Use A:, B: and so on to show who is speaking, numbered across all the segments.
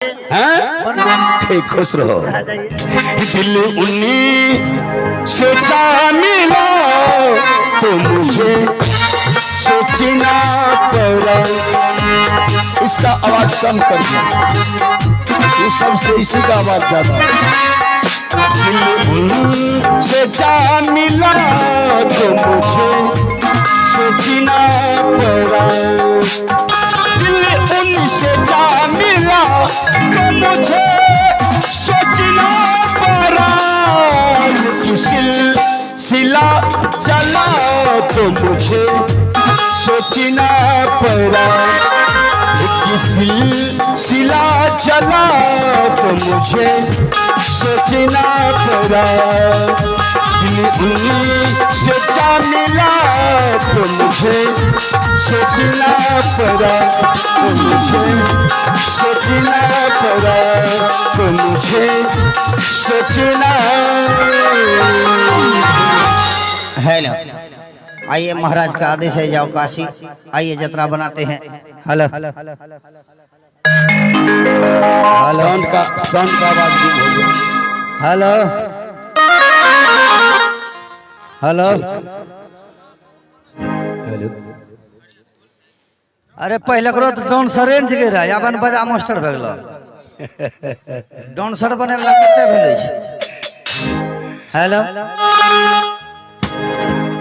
A: ठीक खुश रहो। दिल उन्हीं से जा मिला तो मुझे सोचना पड़ा। इसका आवाज कम कर ये सबसे इसी का आवाज ज्यादा। दिल उनसे जा मिला तो मुझे सोचना पड़ा। दिल उनसे जा मिला तो मुझे सोचना पड़ा। सिलसिला चला तो मुझे सोचना पड़ा। सिलसिला चला तो मुझे सोचना पड़ा। दिल उनसे जा मिला तो मुझे सोचना पड़ा। तो मुझे सोचना पड़ा। तो मुझे सोचना।
B: हेलो, आइए महाराज का आदेश है, जाओ काशी। आइए जतरा बनाते हैं। हेलो
A: साउंड का आवाज गुम हो गया।
B: Hello hello
A: hello.
B: अरे पहले करो तो डॉन सरेंज के रहा अपन बजा मास्टर भे गेलो। डॉन सर बने वाला कते भेलै छै। हेलो,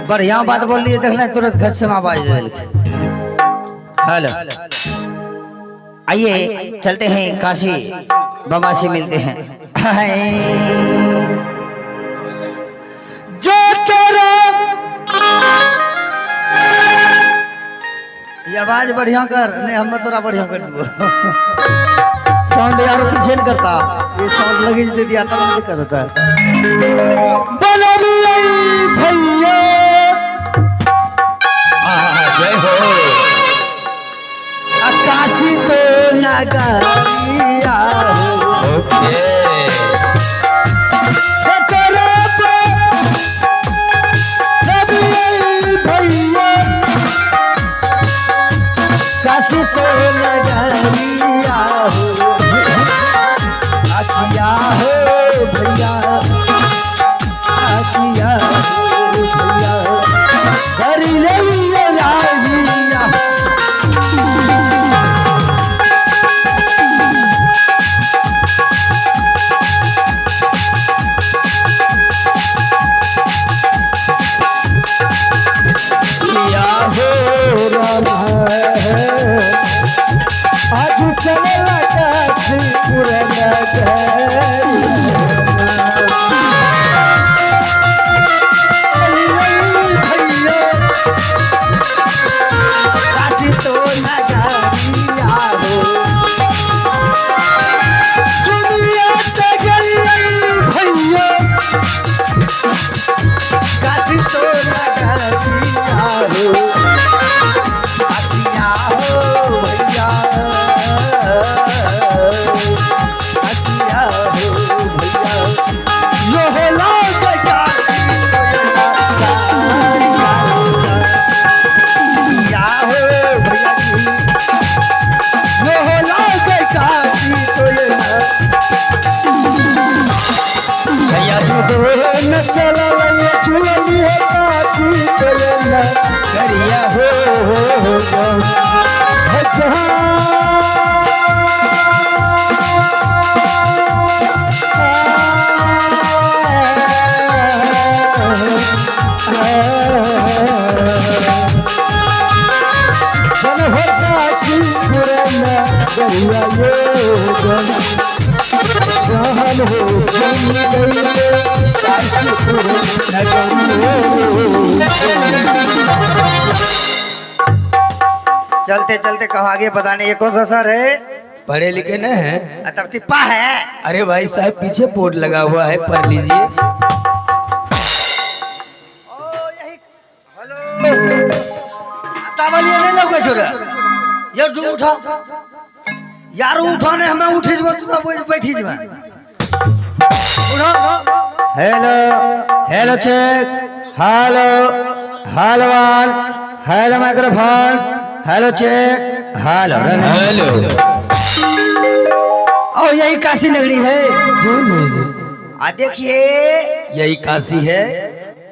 B: बढ़िया बात बोलिए, देखले तुरंत घसम आवाज देल। हेलो, आइए चलते हैं काशी, बाबा से मिलते हैं। जो तेरा ये आवाज बढ़िया कर, नहीं हम तोरा बढ़िया कर दूँ। साउंड यार पीछे नहीं करता, ये साउंड लगी दे दिया तब मुझे कर देता है। भैया
A: जय हो।
B: काशी तो नगरिया काशी तो नगरिया हो। आसिया हो भैया, आसिया हो भैया, हरी नहीं राजिया। आज चलेला काशी पुराना काशी तो नगरिया हो। दुनिया तगड़ी भैया, काशी तो नगरिया हो। आसिया हो भैया, आसिया हो भैया, यो हो लाग काशी या हो भैया, यो हो लाग काशी तो ये भैया जो न चला चुनी है काशी तो ये न करिया हो चलते चलते कहो आगे, पता नहीं ये कौन सा सर है।
C: पढ़े लिखे न है,
B: तब टिप्पा है।
C: अरे भाई साहब पीछे बोर्ड लगा हुआ है, पढ़ लीजिए।
B: तावलिए नहीं लगे छोरा, ये तू उठा यार, उठाने हमें उठी जब तो बैठी जब। Hello hello check, hello hello one, hello microphone, hello check, hello
A: hello.
B: यही काशी नगरी है।
C: जी जी जी,
B: देखिए
C: यही काशी है।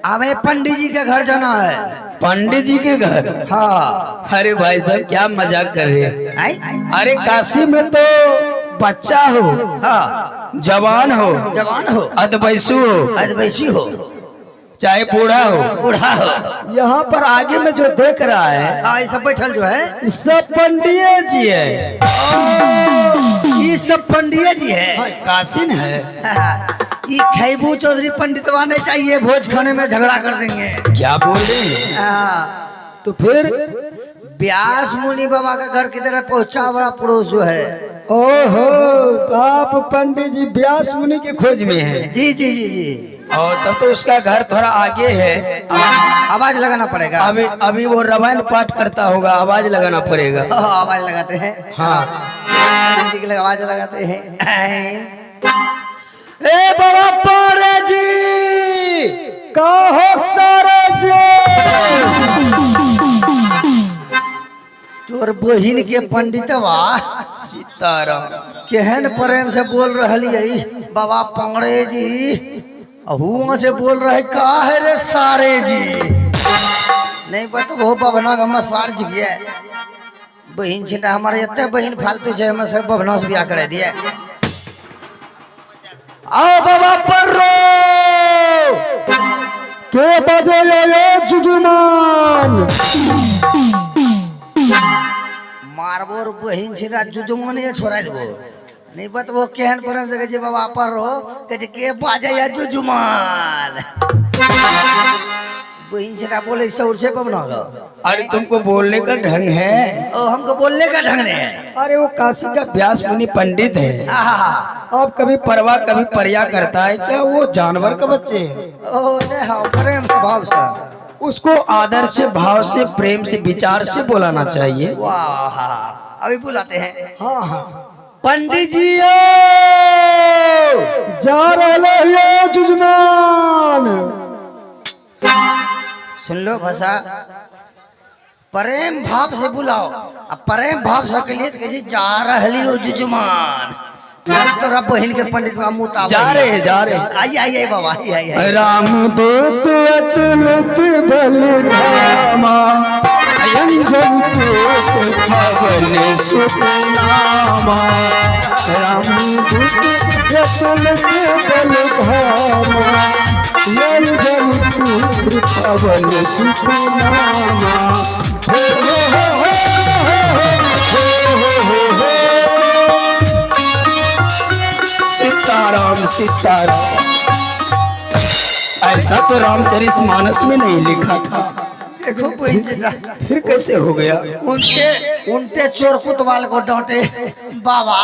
B: हमें पंडित जी के घर जाना है।
C: पंडित जी के घर?
B: हाँ।
C: अरे भाई साहब क्या मजाक कर रहे हैं।
B: आई?
C: अरे काशी में तो बच्चा हो,
B: हाँ,
C: जवान हो,
B: जवान हो,
C: अधवयसु हो,
B: अधवैसी हो,
C: चाहे बूढ़ा हो,
B: बूढ़ा हो,
C: यहाँ पर आगे में जो देख रहा है
B: हाँ, ये सब बैठल जो है
C: सब पंडित जी है।
B: ये सब पंडित जी है।
C: हाँ, काशी न है।
B: ये खैबू चौधरी पंडितवा नहीं चाहिए, भोज खाने में झगड़ा कर देंगे।
C: क्या बोल रहे हैं?
B: हाँ,
C: तो फिर
B: व्यास मुनि बाबा का घर की तरफ पहुंचा बड़ा पड़ोस जो है।
C: ओहो, आप पंडित जी व्यास मुनि के खोज में हैं।
B: जी जी जी जी।
C: और तब तो उसका घर थोड़ा आगे है।
B: आवाज लगाना पड़ेगा।
C: अभी वो रामायण पाठ करता होगा, आवाज लगाना पड़ेगा।
B: आवाज लगाते हैं।
C: हाँ,
B: आवाज लगाते हैं। ए बाबा पारे जी
C: कहो सारे जी।
B: तोर बहिन के पंडितवा
C: सीताराम
B: केहन प्रेम से बोल रही बाबा पांगड़े जी, हुआ से बोल रहे का है रे सारे जी। नहीं पता वो बभना का मसार जी गया बहन छिटा हमारे इतने बहन फालतू है, हम सब बभना से ब्याह कर दिया। आओ बाबा पर्रो
C: के बजे ये जुजुमान।
B: मारबोर बहन छिटा जुजुमान ये छोड़ा देबो। नहीं बत वो केहन प्रेम से जे बाबा पर्रो के बाजे या जुजुमान। बहन छिटा बोले सौर से बभना का।
C: अरे तुमको बोलने का ढंग है।
B: ओ हमको बोलने का ढंग नहीं है।
C: अरे वो काशी का व्यास मुनि पंडित है।
B: आहा,
C: अब कभी परवा कभी परिया करता है क्या? वो जानवर का बच्चे है।
B: ओ नहीं हाँ, प्रेम से भाव से
C: उसको आदर से, भाव से, प्रेम से, विचार से बुलाना चाहिए।
B: वाह, अभी बुलाते हैं।
C: हाँ हाँ,
B: पंडित जी
C: जा रहे जुजमान।
B: सुन लो भाषा, प्रेम भाव से बुलाओ। अब प्रेम भाव से के लिए तो कहिए जा रही हो जुजुमान। तोरा बहन के पंडित मुता
C: जा रहे हैं, जा रहे हैं।
B: आइए आइए बाबा, आइए।
C: राम दूत अतुलित बलधामा, अंजन कोट पवन सुतनामा। राम दूत अतुलित बलधामा, अंजन कोट पवन सुतनामा। सीताराम सीताराम। ऐसा तो रामचरित मानस में नहीं लिखा था।
B: देखो बहन जी,
C: फिर कैसे हो गया?
B: उनके चोर कुतवाल को डांटे बाबा।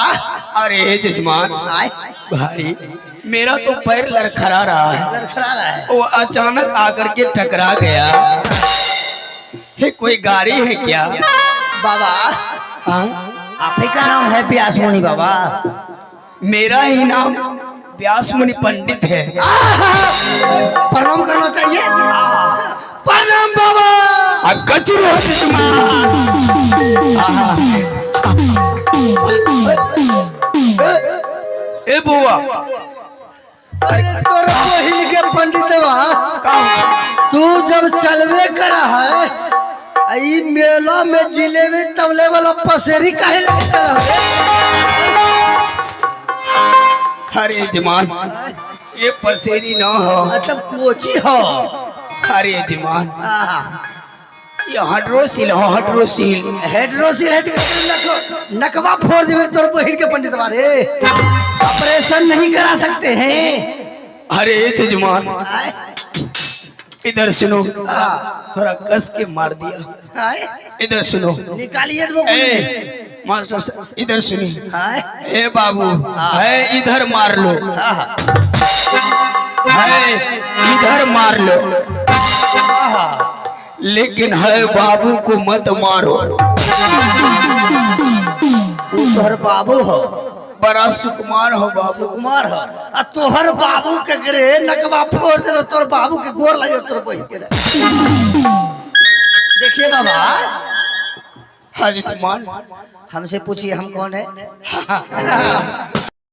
C: अरे जजमान
B: आए
C: भाई, मेरा तो पैर लड़खड़ा रहा है।
B: लड़खड़ा रहा है।
C: वो अचानक आकर के टकरा गया। ये कोई गाड़ी है क्या?
B: बाबा आप ही का नाम है व्यास मुनि बाबा?
C: मेरा ही नाम व्यास मुनि पंडित है।
B: प्रणाम करना चाहिए। प्रणाम बाबा।
C: ए बुआ,
B: अरे तोर बहिन के पंडितवा तू जब चलवे करा है ई मेला में जिलेबी तवले वाला पसेरी काहे लेके चला है?
C: अरे जमान, ये पसेरी न हो।
B: तब कोची हो?
C: अरे जमान, ये हाइड्रोसिल हो, हाइड्रोसिल।
B: हेड्रोसिल है तो नकवा फोड़ दे तोर बहिन के पंडित वाले। ऑपरेशन नहीं करा सकते हैं।
C: अरे जजमान, इधर सुनो। थोड़ा कस के मार दिया। इधर सुनो।
B: निकालिए तो
C: मास्टर साहब, इधर सुनिए।
B: हाय
C: ए बाबू, है इधर मार लो, है इधर मार लो, लेकिन है बाबू को मत मारो।
B: तोहर बाबू हो,
C: बड़ा सुकुमार हो बाबू।
B: कुमार हो। आ तोहर बाबू के करे नकवा फोड़ दे तो तोर बाबू के गोर लगे तोर बहिन के। देखिए बाबा,
C: हाँ जजमान,
B: हमसे पूछिए हम कौन है?